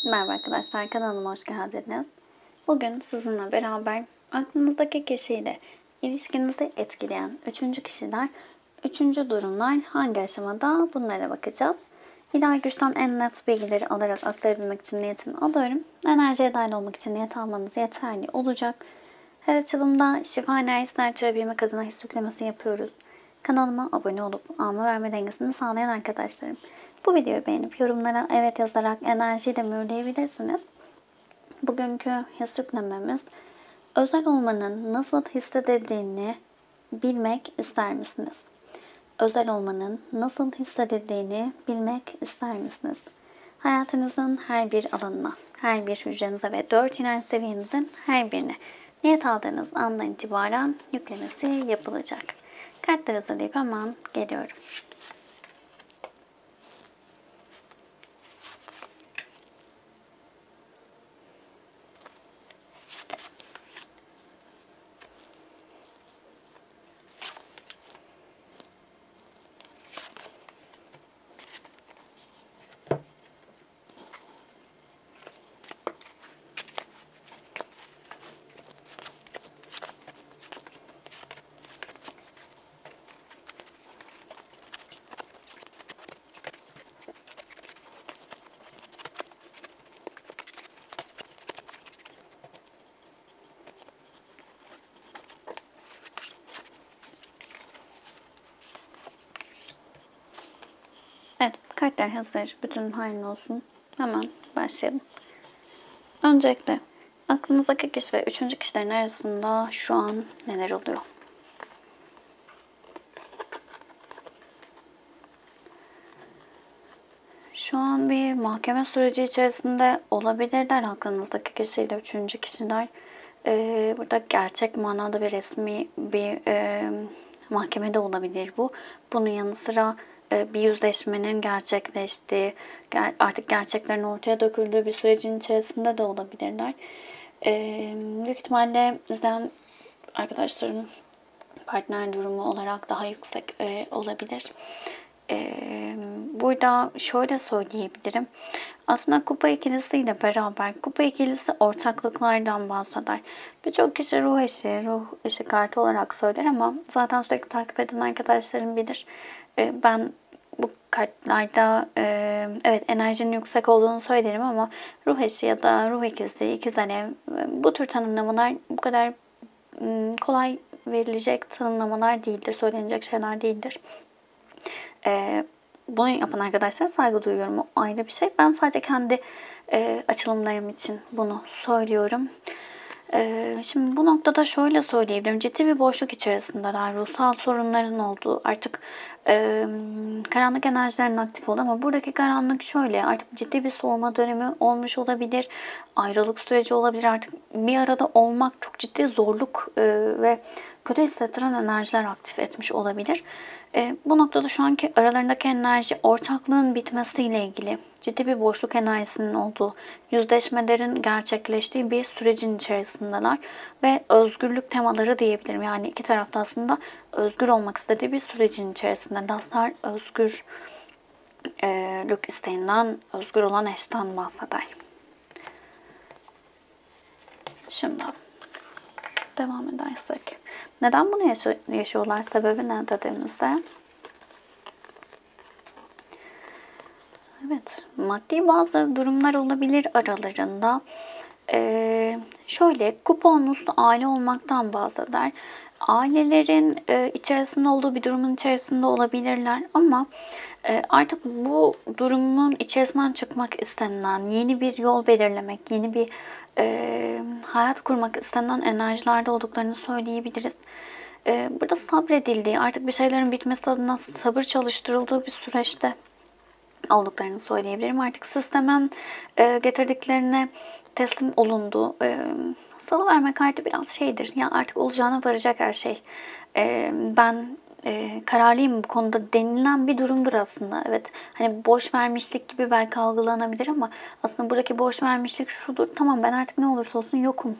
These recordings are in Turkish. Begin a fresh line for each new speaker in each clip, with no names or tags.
Merhaba arkadaşlar, kanalıma hoş geldiniz. Bugün sizinle beraber aklınızdaki kişiyle ilişkinizi etkileyen üçüncü kişiler, üçüncü durumlar hangi aşamada, bunlara bakacağız. İlahi güçten en net bilgileri alarak aktarabilmek için niyetimi alıyorum. Enerjiye dahil olmak için niyet almanız yeterli olacak. Her açılımda şifa enerjisini artırabilmek adına his yüklemesi yapıyoruz. Kanalıma abone olup alma verme dengesini sağlayan arkadaşlarım. Bu videoyu beğenip yorumlara evet yazarak enerjiyi de mühürleyebilirsiniz. Bugünkü his yüklememiz özel olmanın nasıl hissedildiğini bilmek ister misiniz? Özel olmanın nasıl hissedildiğini bilmek ister misiniz? Hayatınızın her bir alanına, her bir hücrenize ve 4 inanç seviyenizin her birine niyet aldığınız andan itibaren yüklemesi yapılacak. Kartları hazırlayıp hemen geliyorum. Evet, kartlar hazır. Bütün hayırlı olsun. Hemen başlayalım. Öncelikle aklınızdaki kişi ve üçüncü kişilerin arasında şu an neler oluyor? Şu an bir mahkeme süreci içerisinde olabilirler aklınızdaki kişiyle üçüncü kişiler. Burada gerçek manada bir resmi bir mahkemede olabilir bu. Bunun yanı sıra bir yüzleşmenin gerçekleştiği, artık gerçeklerin ortaya döküldüğü bir sürecin içerisinde de olabilirler. Büyük ihtimalle izleyen arkadaşların partner durumu olarak daha yüksek olabilir. Burada şöyle söyleyebilirim. Aslında kupa ikilisiyle beraber kupa ikilisi ortaklıklardan bahseder. Birçok kişi ruh eşi kartı olarak söyler ama zaten sürekli takip eden arkadaşlarım bilir. Ben bu kartlarda evet enerjinin yüksek olduğunu söylerim ama ruh eşi ya da ruh ikizli, ikiz alev bu tür tanımlamalar bu kadar kolay verilecek tanımlamalar değildir, söylenecek şeyler değildir. Bunu yapan arkadaşlara saygı duyuyorum. O ayrı bir şey. Ben sadece kendi açılımlarım için bunu söylüyorum. Şimdi bu noktada şöyle söyleyebilirim. Ciddi bir boşluk içerisindeler. Ruhsal sorunların olduğu, artık karanlık enerjilerin aktif olduğu ama buradaki karanlık şöyle, artık ciddi bir soğuma dönemi olmuş olabilir. Ayrılık süreci olabilir. Artık bir arada olmak çok ciddi zorluk ve kötü hissettiren enerjiler aktif etmiş olabilir. Bu noktada şu anki aralarındaki enerji ortaklığın bitmesiyle ilgili ciddi bir boşluk enerjisinin olduğu, yüzleşmelerin gerçekleştiği bir sürecin içerisindeler ve özgürlük temaları diyebilirim. Yani iki tarafta aslında özgür olmak istediği bir sürecin içerisinde. Dostlar özgürlük isteğinden, özgür olan eşten bahseder. Şimdi devam edersek. Neden bunu yaşıyorlar? Sebebi ne dediğimizde? Evet, maddi bazı durumlar olabilir aralarında. Şöyle, kuponun üstü aile olmaktan bahseder. Ailelerin içerisinde olduğu bir durumun içerisinde olabilirler ama artık bu durumun içerisinden çıkmak istenilen, yeni bir yol belirlemek, yeni bir hayat kurmak istenilen enerjilerde olduklarını söyleyebiliriz. Burada sabredildiği, artık bir şeylerin bitmesi adına sabır çalıştırıldığı bir süreçte olduklarını söyleyebilirim. Artık sistemin getirdiklerine teslim olundu. Salıverme kartı biraz şeydir. Ya artık olacağına varacak her şey. Ben kararlıyım bu konuda denilen bir durumdur aslında. Evet, hani boş vermişlik gibi belki algılanabilir ama aslında buradaki boş vermişlik şudur. Tamam, ben artık ne olursa olsun yokum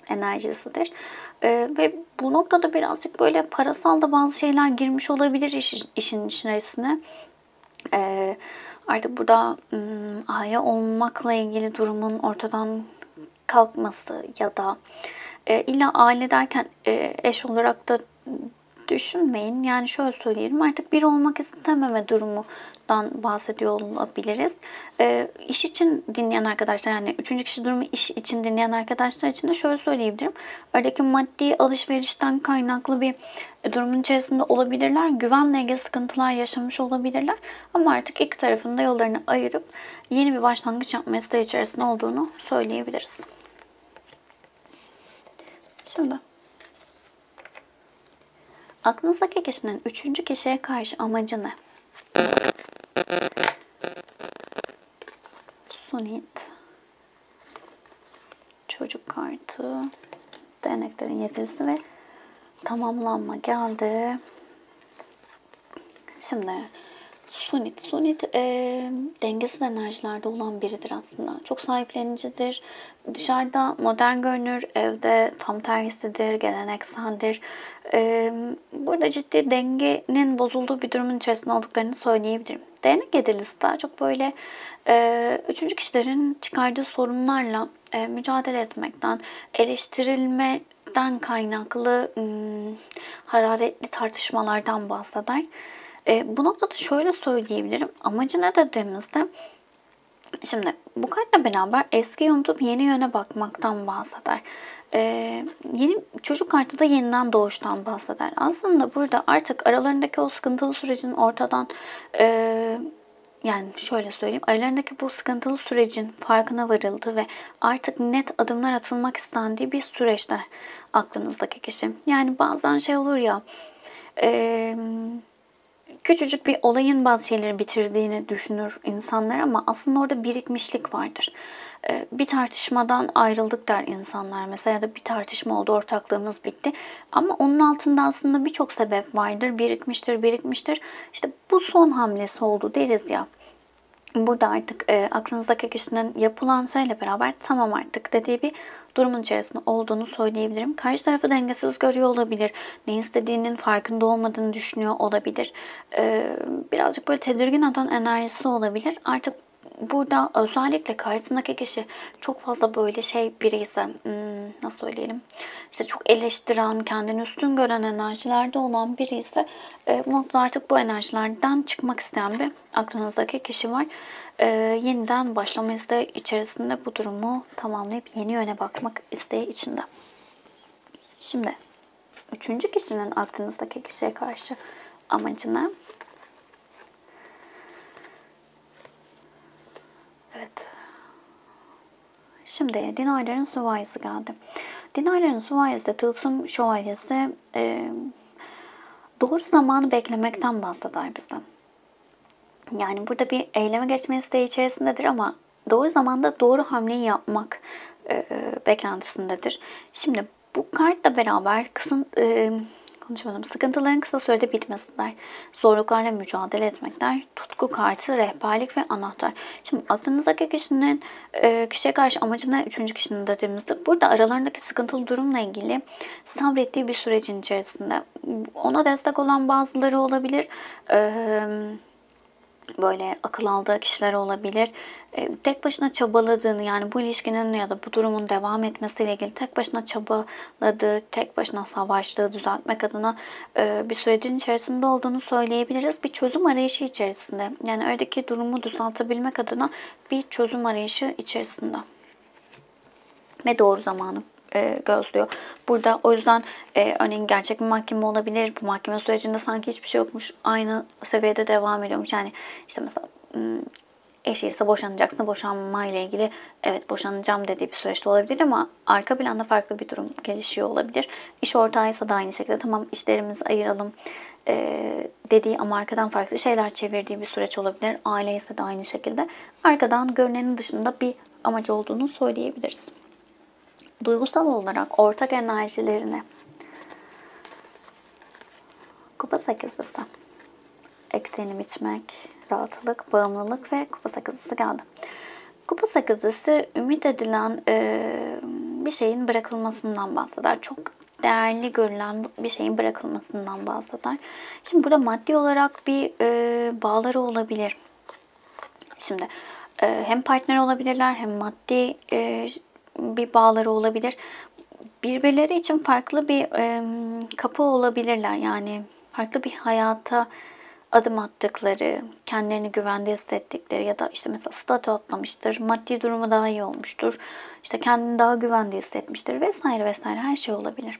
enerjisidir. Ve bu noktada birazcık böyle parasal da bazı şeyler girmiş olabilir işin içerisine. Artık burada aile olmakla ilgili durumun ortadan kalkması ya da illa aile derken eş olarak da düşünmeyin. Yani şöyle söyleyelim, artık bir olmak istememe durumundan bahsediyor olabiliriz. İş için dinleyen arkadaşlar, yani üçüncü kişi durumu iş için dinleyen arkadaşlar için de şöyle söyleyebilirim. Oradaki maddi alışverişten kaynaklı bir durumun içerisinde olabilirler. Güvenle ilgili sıkıntılar yaşamış olabilirler. Ama artık iki tarafın da yollarını ayırıp yeni bir başlangıç yapma isteği içerisinde olduğunu söyleyebiliriz. Şimdi aklınızdaki kişinin üçüncü kişiye karşı amacı ne? Sunit, çocuk kartı, değneklerin yedilisi ve tamamlanma geldi. Şimdi Sunit dengesiz enerjilerde olan biridir aslında. Çok sahiplenicidir. Dışarıda modern görünür, evde tam tersidir, gelenekseldir. Burada ciddi dengenin bozulduğu bir durumun içerisinde olduklarını söyleyebilirim. Değnek yedilisi daha çok böyle üçüncü kişilerin çıkardığı sorunlarla mücadele etmekten, eleştirilmeden kaynaklı hararetli tartışmalardan bahseder. Bu noktada şöyle söyleyebilirim. Amacı ne dediğimizde, şimdi bu kartla beraber eski unutup yeni yöne bakmaktan bahseder. Yeni çocuk kartı da yeniden doğuştan bahseder. Aslında burada artık aralarındaki o sıkıntılı sürecin ortadan yani şöyle söyleyeyim, aralarındaki bu sıkıntılı sürecin farkına varıldı ve artık net adımlar atılmak istendiği bir süreçte aklınızdaki kişi. Yani bazen şey olur ya, küçücük bir olayın bazı şeyleri bitirdiğini düşünür insanlar ama aslında orada birikmişlik vardır. Bir tartışmadan ayrıldık der insanlar mesela, ya da bir tartışma oldu, ortaklığımız bitti. Ama onun altında aslında birçok sebep vardır, birikmiştir. İşte bu son hamlesi oldu deriz ya. Burada artık aklınızdaki kişinin yapılan şeyle beraber tamam artık dediği bir durumun içerisinde olduğunu söyleyebilirim. Karşı tarafı dengesiz görüyor olabilir. Ne istediğinin farkında olmadığını düşünüyor olabilir. Birazcık böyle tedirgin eden enerjisi olabilir. Artık burada özellikle karşısındaki kişi çok fazla böyle şey biri ise, nasıl söyleyelim, işte çok eleştiren, kendini üstün gören enerjilerde olan biri ise bu noktada artık bu enerjilerden çıkmak isteyen bir aklınızdaki kişi var. Yeniden başlama isteği içerisinde, bu durumu tamamlayıp yeni yöne bakmak isteği içinde. Şimdi üçüncü kişinin aklınızdaki kişiye karşı amacı ne? Evet. Şimdi dinayların süvayesi geldi. Dinayların süvayesi de tılsım şövalyesi doğru zamanı beklemekten bahseder bize. Yani burada bir eyleme geçme isteği içerisindedir ama doğru zamanda doğru hamleyi yapmak beklentisindedir. Şimdi bu kartla beraber sıkıntıların kısa sürede bitmesidir. Zorluklarla mücadele etmekler. Tutku kartı, rehberlik ve anahtar. Şimdi aklınızdaki kişinin kişiye karşı amacına üçüncü kişinin dediğimizde, burada aralarındaki sıkıntılı durumla ilgili sabrettiği bir sürecin içerisinde. Ona destek olan bazıları olabilir. Böyle akıl aldığı kişiler olabilir. Tek başına çabaladığını, yani bu ilişkinin ya da bu durumun devam etmesiyle ilgili tek başına çabaladığı, tek başına savaştığı, düzeltmek adına bir sürecin içerisinde olduğunu söyleyebiliriz. Bir çözüm arayışı içerisinde. Yani oradaki durumu düzeltebilmek adına bir çözüm arayışı içerisinde. Ve doğru zamanı gözlüyor. Burada o yüzden örneğin gerçek bir mahkeme olabilir. Bu mahkeme sürecinde sanki hiçbir şey yokmuş, aynı seviyede devam ediyormuş. Yani işte mesela eşiyse boşanacaksın, boşanma ile ilgili evet boşanacağım dediği bir süreçte olabilir ama arka planda farklı bir durum gelişiyor olabilir. İş ortağıysa da aynı şekilde tamam işlerimizi ayıralım dediği ama arkadan farklı şeyler çevirdiği bir süreç olabilir. Aile ise de aynı şekilde. Arkadan görünenin dışında bir amacı olduğunu söyleyebiliriz. Duygusal olarak ortak enerjilerini, kupa sekizlisi, eksenini biçmek, rahatlık, bağımlılık ve kupa sekizlisi geldi. Kupa sekizlisi ümit edilen bir şeyin bırakılmasından bahseder. Çok değerli görülen bir şeyin bırakılmasından bahseder. Şimdi burada maddi olarak bir bağları olabilir. Şimdi hem partner olabilirler hem maddi bir bağları olabilir. Birbirleri için farklı bir kapı olabilirler. Yani farklı bir hayata adım attıkları, kendilerini güvende hissettikleri ya da işte mesela statü atlamıştır, maddi durumu daha iyi olmuştur, işte kendini daha güvende hissetmiştir vesaire vesaire her şey olabilir.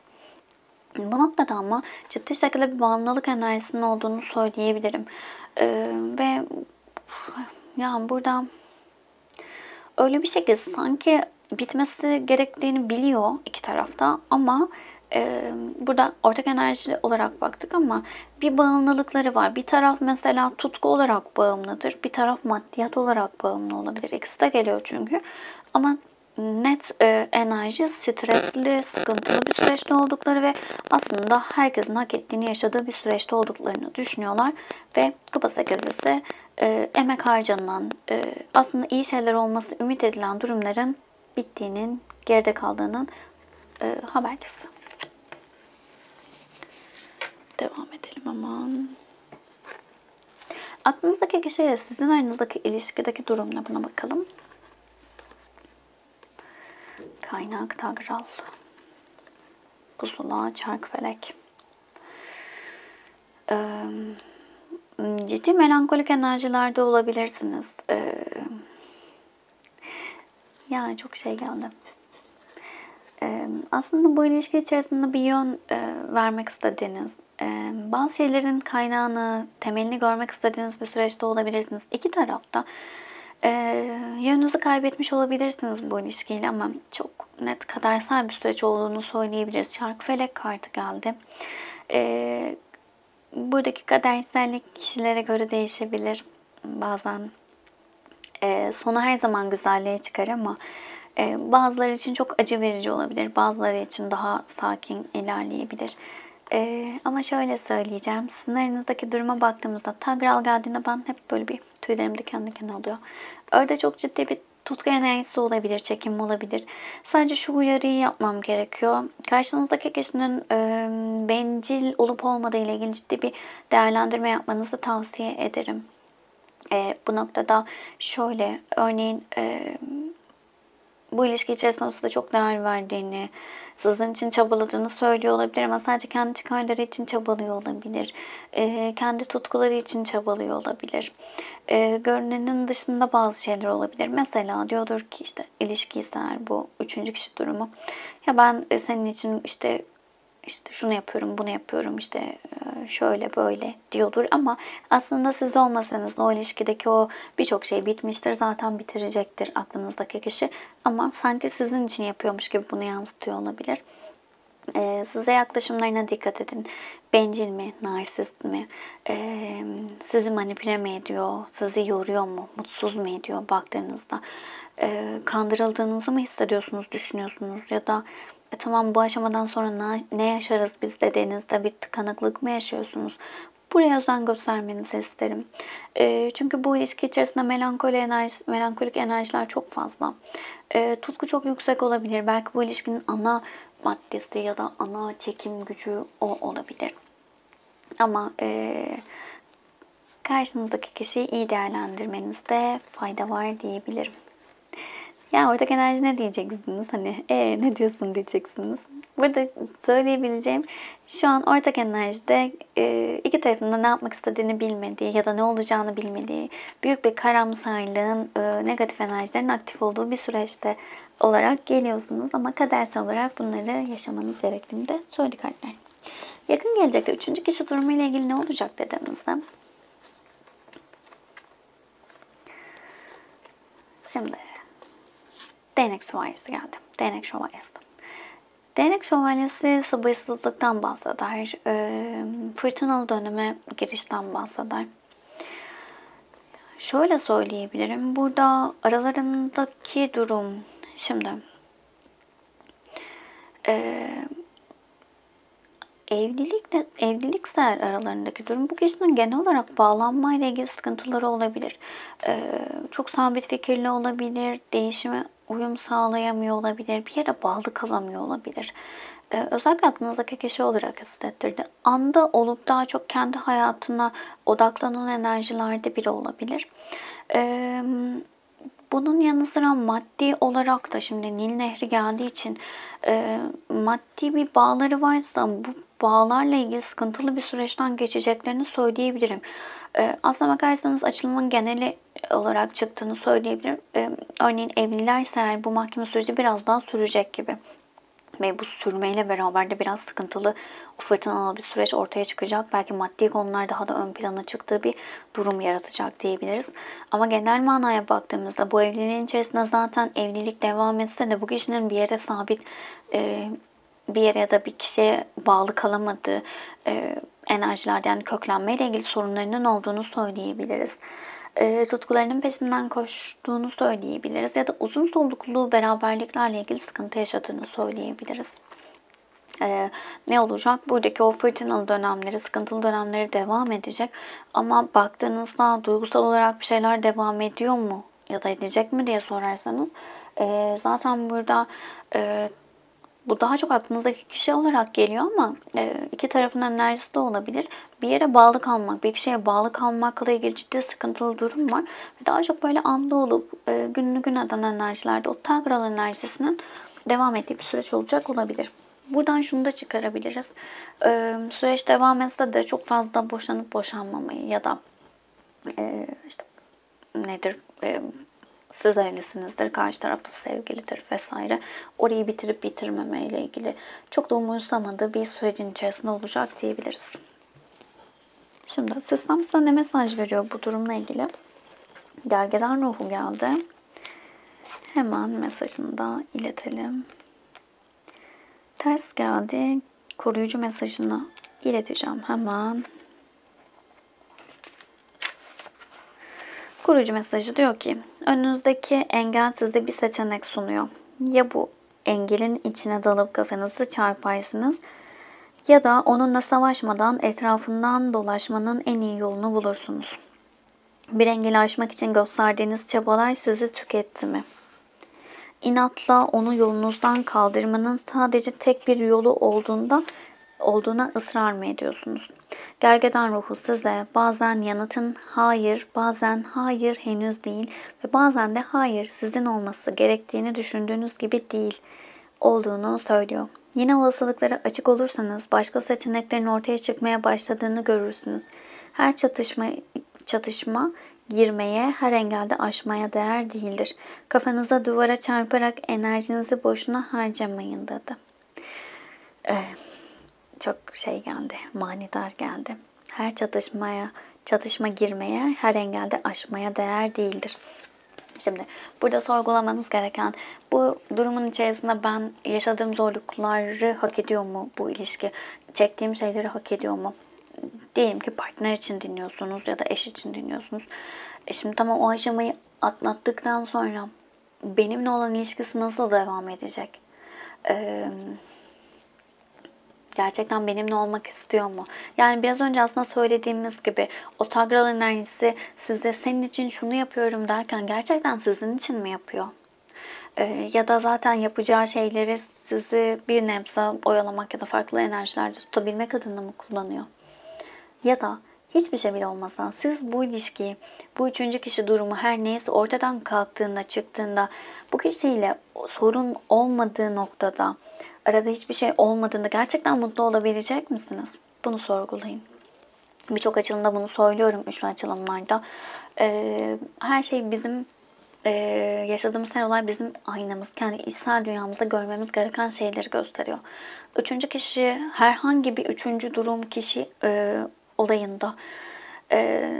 Bu noktada ama ciddi şekilde bir bağımlılık enerjisinin olduğunu söyleyebilirim. Ve yani burada öyle bir şey ki sanki bitmesi gerektiğini biliyor iki tarafta ama burada ortak enerji olarak baktık ama bir bağımlılıkları var. Bir taraf mesela tutku olarak bağımlıdır. Bir taraf maddiyat olarak bağımlı olabilir. İkisi de geliyor çünkü. Ama net enerji stresli, sıkıntılı bir süreçte oldukları ve aslında herkesin hak ettiğini yaşadığı bir süreçte olduklarını düşünüyorlar. Ve Kupa sekizlisi emek harcanan, aslında iyi şeyler olması ümit edilen durumların bittiğinin, geride kaldığının habercisi. Devam edelim aman. Aklınızdaki kişiyle sizin aranızdaki ilişkideki durum ne? Buna bakalım. Kaynak, Tagral, Pusula, Çarkfelek. Ciddi melankolik enerjilerde olabilirsiniz. Yani çok şey geldi. Aslında bu ilişki içerisinde bir yön vermek istediğiniz, bazı şeylerin kaynağını, temelini görmek istediğiniz bir süreçte olabilirsiniz. İki tarafta yönünüzü kaybetmiş olabilirsiniz bu ilişkiyle ama çok net kadersel bir süreç olduğunu söyleyebiliriz. Çarkfelek kartı geldi. Buradaki kadersellik kişilere göre değişebilir. Bazen sonu her zaman güzelliğe çıkar ama bazıları için çok acı verici olabilir. Bazıları için daha sakin ilerleyebilir. Ama şöyle söyleyeceğim. Sizin aranızdaki duruma baktığımızda Tagral geldiğinde ben hep böyle bir tüylerim diken diken oluyor. Orada çok ciddi bir tutku enerjisi olabilir, çekim olabilir. Sadece şu uyarıyı yapmam gerekiyor. Karşınızdaki kişinin bencil olup olmadığı ile ilgili ciddi bir değerlendirme yapmanızı tavsiye ederim. Bu noktada şöyle, örneğin bu ilişki içerisinde size çok değer verdiğini, sizin için çabaladığını söylüyor olabilir ama sadece kendi çıkarları için çabalıyor olabilir. Kendi tutkuları için çabalıyor olabilir. Görünenin dışında bazı şeyler olabilir. Mesela diyordur ki işte ilişki ister bu üçüncü kişi durumu. Ya ben senin için işte şunu yapıyorum, bunu yapıyorum, işte şöyle böyle diyordur ama aslında siz olmasanız da o ilişkideki o birçok şey bitmiştir. Zaten bitirecektir aklınızdaki kişi ama sanki sizin için yapıyormuş gibi bunu yansıtıyor olabilir. Size yaklaşımlarına dikkat edin. Bencil mi, narsist mi, sizi manipüle mi ediyor, sizi yoruyor mu, mutsuz mu ediyor baktığınızda. Kandırıldığınızı mı hissediyorsunuz, düşünüyorsunuz ya da tamam bu aşamadan sonra ne yaşarız biz dediğinizde bir tıkanıklık mı yaşıyorsunuz? Buraya özen göstermenizi isterim. Çünkü bu ilişki içerisinde melankolik enerjiler çok fazla. Tutku çok yüksek olabilir. Belki bu ilişkinin ana maddesi ya da ana çekim gücü o olabilir. Ama karşınızdaki kişiyi iyi değerlendirmenizde fayda var diyebilirim. Yani ortak enerji ne diyeceksiniz? Hani ne diyorsun diyeceksiniz. Burada söyleyebileceğim şu an ortak enerjide iki tarafında ne yapmak istediğini bilmediği ya da ne olacağını bilmediği büyük bir karamsarlığın, negatif enerjilerin aktif olduğu bir süreçte olarak geliyorsunuz. Ama kadersel olarak bunları yaşamanız gerektiğini de söyledi kartlar. Yakın gelecekte üçüncü kişi durumu ile ilgili ne olacak dediğimizde. Şimdi Değnek şövalyesi geldi. Değnek şövalyesi. Değnek şövalyesi sabırsızlıktan bahseder. Fırtınalı döneme girişten bahseder. Şöyle söyleyebilirim. Burada aralarındaki durum şimdi evlilikse aralarındaki durum bu kişinin genel olarak bağlanmayla ilgili sıkıntıları olabilir. Çok sabit fikirli olabilir, değişime uyum sağlayamıyor olabilir, bir yere bağlı kalamıyor olabilir. Özellikle aklınızdaki kişi olarak hissettirdi. Anda olup daha çok kendi hayatına odaklanan enerjilerde biri olabilir. Bunun yanı sıra maddi olarak da şimdi Nil Nehri geldiği için maddi bir bağları varsa bu bağlarla ilgili sıkıntılı bir süreçten geçeceklerini söyleyebilirim. Aslına bakarsanız açılımın geneli olarak çıktığını söyleyebilirim. Örneğin evlilerse eğer bu mahkeme süreci biraz daha sürecek gibi. Ve bu sürmeyle beraber de biraz sıkıntılı, fırtınalı bir süreç ortaya çıkacak. Belki maddi konular daha da ön plana çıktığı bir durum yaratacak diyebiliriz. Ama genel manaya baktığımızda bu evliliğin içerisinde zaten evlilik devam etse de bu kişinin bir yere sabit, bir yere ya da bir kişiye bağlı kalamadığı enerjilerde, yani köklenmeyle ilgili sorunlarının olduğunu söyleyebiliriz. Tutkularının peşinden koştuğunu söyleyebiliriz ya da uzun soluklu beraberliklerle ilgili sıkıntı yaşadığını söyleyebiliriz. Ne olacak? Buradaki o fırtınalı dönemleri, sıkıntılı dönemleri devam edecek. Ama baktığınızda duygusal olarak bir şeyler devam ediyor mu ya da edecek mi diye sorarsanız zaten burada bu daha çok aklınızdaki kişi olarak geliyor ama iki tarafın enerjisi de olabilir. Bir yere bağlı kalmak, bir kişiye bağlı kalmakla ilgili ciddi sıkıntılı durum var. Daha çok böyle anda olup gününü gün eden enerjilerde o Tagral enerjisinin devam ettiği bir süreç olacak olabilir. Buradan şunu da çıkarabiliriz. Süreç devam etse de çok fazla boşanıp boşanmamayı ya da işte nedir, siz evlisinizdir, karşı tarafta sevgilidir vesaire. Orayı bitirip bitirmeme ile ilgili çok da umursamadığı bir sürecin içerisinde olacak diyebiliriz. Şimdi sistem size ne mesaj veriyor bu durumla ilgili? Gergedan ruhu geldi. Hemen mesajını da iletelim. Ters geldi. Koruyucu mesajını ileteceğim hemen. Koruyucu mesajı diyor ki, önünüzdeki engel size bir seçenek sunuyor. Ya bu engelin içine dalıp kafanızı çarparsınız ya da onunla savaşmadan etrafından dolaşmanın en iyi yolunu bulursunuz. Bir engeli aşmak için gösterdiğiniz çabalar sizi tüketti mi? İnatla onu yolunuzdan kaldırmanın sadece tek bir yolu olduğuna ısrar mı ediyorsunuz? Gergedan ruhu size bazen yanıtın hayır, bazen hayır henüz değil ve bazen de hayır sizin olması gerektiğini düşündüğünüz gibi değil olduğunu söylüyor. Yine olasılıklara açık olursanız başka seçeneklerin ortaya çıkmaya başladığını görürsünüz. Her çatışma girmeye, her engelde aşmaya değer değildir. Kafanıza duvara çarparak enerjinizi boşuna harcamayın dedi. Çok şey geldi, manidar geldi. Her çatışma girmeye, her engelde aşmaya değer değildir. Şimdi burada sorgulamanız gereken, bu durumun içerisinde ben yaşadığım zorlukları hak ediyor mu bu ilişki? Çektiğim şeyleri hak ediyor mu? Diyelim ki partner için dinliyorsunuz ya da eş için dinliyorsunuz. Şimdi tamam, o aşamayı atlattıktan sonra benimle olan ilişkisi nasıl devam edecek? Gerçekten benimle olmak istiyor mu? Yani biraz önce aslında söylediğimiz gibi o Tagral enerjisi size senin için şunu yapıyorum derken gerçekten sizin için mi yapıyor? Ya da zaten yapacağı şeyleri sizi bir nebze oyalamak ya da farklı enerjilerde tutabilmek adına mı kullanıyor? Ya da hiçbir şey bile olmasa siz bu ilişkiyi, bu üçüncü kişi durumu her neyse ortadan kalktığında, çıktığında, bu kişiyle sorun olmadığı noktada, arada hiçbir şey olmadığında gerçekten mutlu olabilecek misiniz? Bunu sorgulayın. Birçok açılımda bunu söylüyorum, üçlü açılımlarda. Her şey bizim yaşadığımız her olay bizim aynamız. Kendi içsel dünyamızda görmemiz gereken şeyleri gösteriyor. Üçüncü kişi, herhangi bir üçüncü durum kişi olayında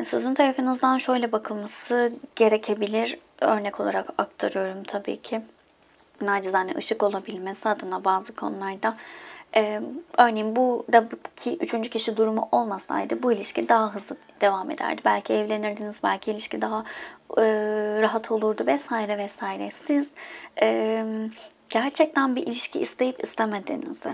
sizin tarafınızdan şöyle bakılması gerekebilir. Örnek olarak aktarıyorum tabii ki. Nacizane ışık olabilmesi adına bazı konularda. Örneğin buradaki üçüncü kişi durumu olmasaydı bu ilişki daha hızlı devam ederdi. Belki evlenirdiniz, belki ilişki daha rahat olurdu vesaire vesaire. Siz gerçekten bir ilişki isteyip istemediğinizi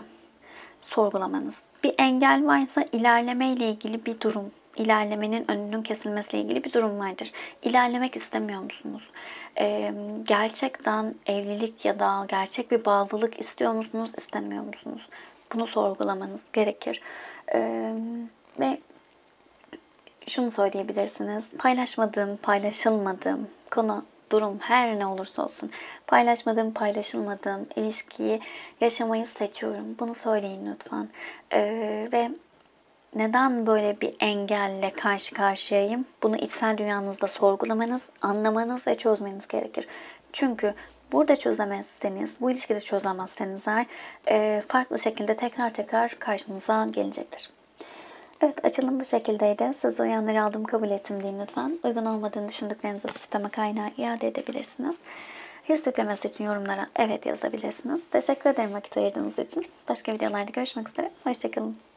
sorgulamanız. Bir engel varsa ilerleme ile ilgili bir durum, ilerlemenin önünün kesilmesiyle ilgili bir durum vardır. İlerlemek istemiyor musunuz? Gerçekten evlilik ya da gerçek bir bağlılık istiyor musunuz, istemiyor musunuz? Bunu sorgulamanız gerekir. Ve şunu söyleyebilirsiniz. Paylaşmadığım, paylaşılmadığım konu, durum her ne olursa olsun paylaşmadığım, paylaşılmadığım ilişkiyi yaşamayı seçiyorum. Bunu söyleyin lütfen. Ve neden böyle bir engelle karşı karşıyayım? Bunu içsel dünyanızda sorgulamanız, anlamanız ve çözmeniz gerekir. Çünkü burada çözemezseniz, bu ilişkide çözemezseniz farklı şekilde tekrar tekrar karşınıza gelecektir. Evet, açılım bu şekildeydi. Siz uyanları aldım, kabul ettim deyin lütfen. Uygun olmadığını düşündüklerinizi sisteme kaynağı iade edebilirsiniz. His yüklemesi için yorumlara evet yazabilirsiniz. Teşekkür ederim vakit ayırdığınız için. Başka videolarda görüşmek üzere. Hoşçakalın.